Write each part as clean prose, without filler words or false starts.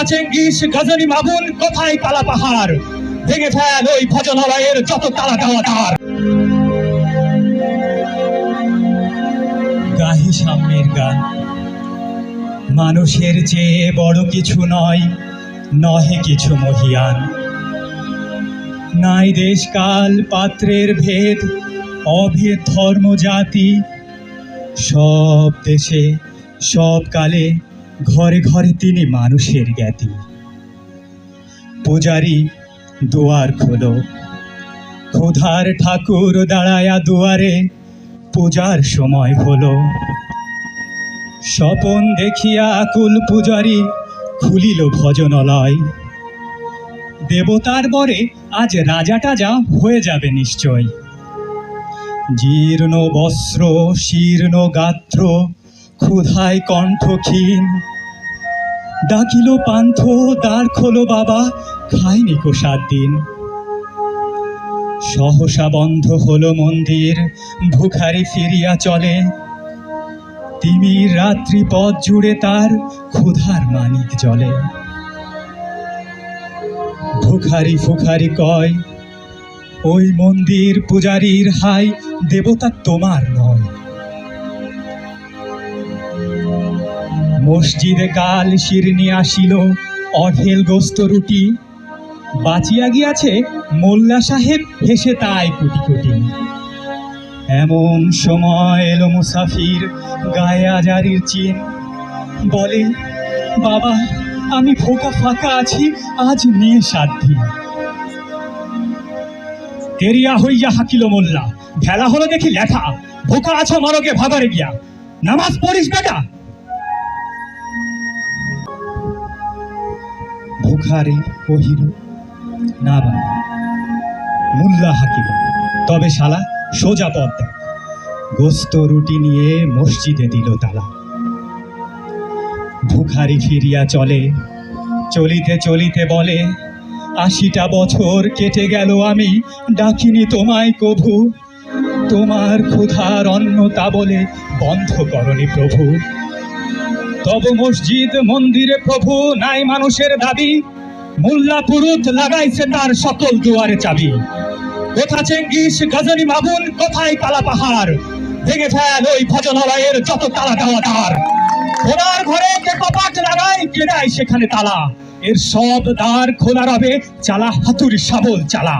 Genghis Ghazni Mamun কোথায় কালা পাহাড়, ভেঙে ফেল ওই ভজনালয়ের যত তালা দেওয়া তার। গাহি সামনের গান, মানুষের চেয়ে বড় কিছু নয়, নহে কিছু মহিয়ান। নাই দেশ কাল পাত্রের ভেদ, অভেদ ধর্ম জাতি। সব দেশে সব কালে ঘরে ঘরে তিনি মানুষের জ্ঞাতি। পূজারি দুয়ার খোলো, ক্ষুধার ঠাকুর দাঁড়ায়া দুয়ারে, পূজার সময় হলো। স্বপন দেখিয়া আকুল পূজারি খুলিল ভজনালয়। দেবতার বরে আজ রাজা টাজা হয়ে যাবে নিশ্চয়। জীর্ণ বস্ত্র শীর্ণ গাত্র, ক্ষুধায় কণ্ঠ ক্ষীণ। ডাকিল পান্থ দ্বার খোলো বাবা, খায়নি কো 7 দিন। সহসা বন্ধ হলো মন্দির, ভুখারি ফিরিয়া চলে। তিমির রাত্রি পথ জুড়ে তার ক্ষুধার মানিক জ্বলে। ভুখারি ফুখারি কয়, ওই মন্দির পূজারীর হাই, দেবতা তোমার নয়। মসজিদে কাল শিরনি আসিল, অঢেল গোস্ত রুটি। বাঁচিয়া গিয়াছে মোল্লা সাহেব, হেসে তাই কোটি কোটি। এমন সময় এলো মুসাফির, গায়ে আজারির চিন। বলে, বাবা আমি ভোকা ফাঁকা আছি, আজ নিয়ে 7 দিন। তেরিয়া হইয়া হাকিল মোল্লা, ভেলা হলো দেখি লেখা, ভোকা আছো মরকে ভাগারে গিয়া, নামাজ পড়িস বেটা। ভুখারি কহিল, না বাবা। মোল্লা হাকিল, তবে শালা সোজা পথ দেখ। গোস্ত রুটি নিয়ে মসজিদে দিল তালা। ভুখারি ফিরিয়া চলে, চলিতে চলিতে বলে, 80টা বছর কেটে গেল আমি ডাকিনি তোমায় কভু। তোমার ক্ষুধার অন্ন তা বলে বন্ধ করনি প্রভু। তব মসজিদ মন্দিরে প্রভু নাই মানুষের দাবি। মোল্লা পুরুত লাগাইছে তার সকল দুয়ারে চাবি। কোথা চেঙ্গিস গজনী মামুন কোথায় কালা পাহাড়, ভেঙে ফেল ওই ভজনালয়ের যত তালা দেওয়া তার। খোলার ঘরে কে কপাট লাগায়, কে দেয় সেখানে তালা। এর সব দ্বার খোলা রবে, চালা হাতুড়ি শাবল চালা।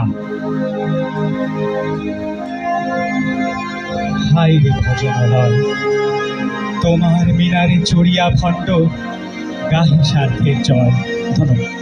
হায় রে ভজনালয়, তোমার মিনারে চড়িয়া ভণ্ড, গাহি স্বার্থের জয়। ধন্যবাদ।